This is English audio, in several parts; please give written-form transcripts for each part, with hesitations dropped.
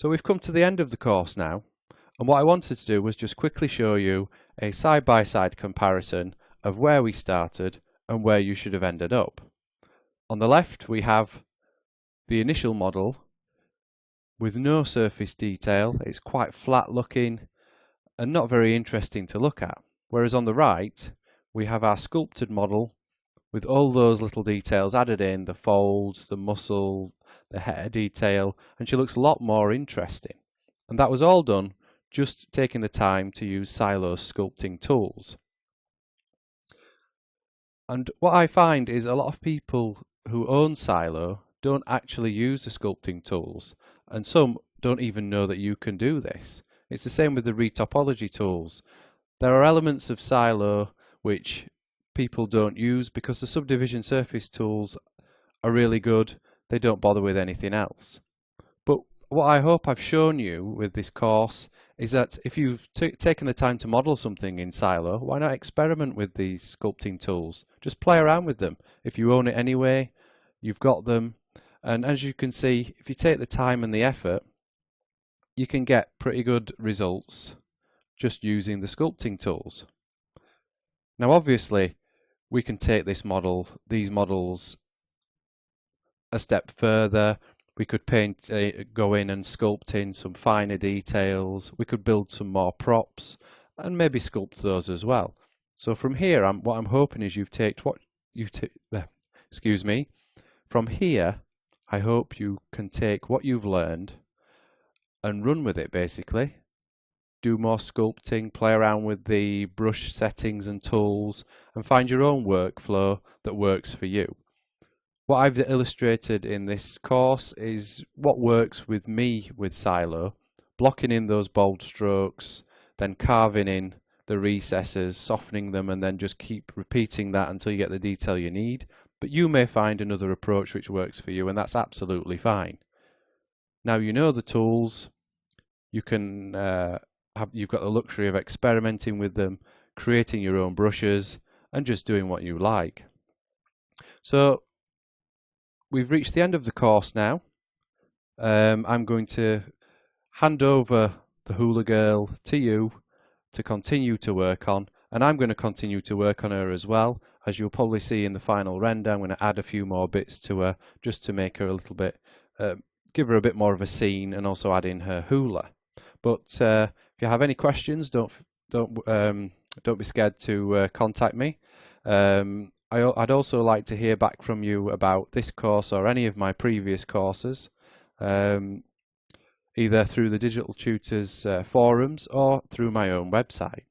So we've come to the end of the course now, and what I wanted to do was just quickly show you a side-by-side comparison of where we started and where you should have ended up. On the left we have the initial model with no surface detail. It's quite flat looking and not very interesting to look at. Whereas on the right we have our sculpted model with all those little details added in, the folds, the muscle, the hair detail, and she looks a lot more interesting. And that was all done just taking the time to use Silo's sculpting tools. And what I find is a lot of people who own Silo don't actually use the sculpting tools, and some don't even know that you can do this. It's the same with the retopology tools. There are elements of Silo which people don't use because the subdivision surface tools are really good. They don't bother with anything else. But what I hope I've shown you with this course is that if you've taken the time to model something in Silo, why not experiment with the sculpting tools? Just play around with them. If you own it anyway, you've got them. And as you can see, if you take the time and the effort, you can get pretty good results just using the sculpting tools. Now obviously, we can take these models a step further. We could go in and sculpt in some finer details. We could build some more props and maybe sculpt those as well. So from here, what I'm hoping is From here, I hope you can take what you've learned and run with it basically. Do more sculpting, play around with the brush settings and tools, and find your own workflow that works for you. What I've illustrated in this course is what works with me with Silo, blocking in those bold strokes, then carving in the recesses, softening them, and then just keep repeating that until you get the detail you need. But you may find another approach which works for you, and that's absolutely fine. Now you know the tools, you can you've got the luxury of experimenting with them, creating your own brushes, and just doing what you like. So we've reached the end of the course now. I'm going to hand over the Hula Girl to you to continue to work on, and I'm going to continue to work on her as well. As you'll probably see in the final render, I'm going to add a few more bits to her just to make her a little bit, give her a bit more of a scene, and also add in her hula. But if you have any questions, don't be scared to contact me. I'd also like to hear back from you about this course or any of my previous courses, either through the Digital Tutors forums or through my own website.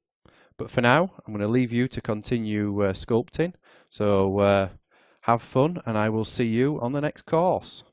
But for now, I'm going to leave you to continue sculpting. So have fun, and I will see you on the next course.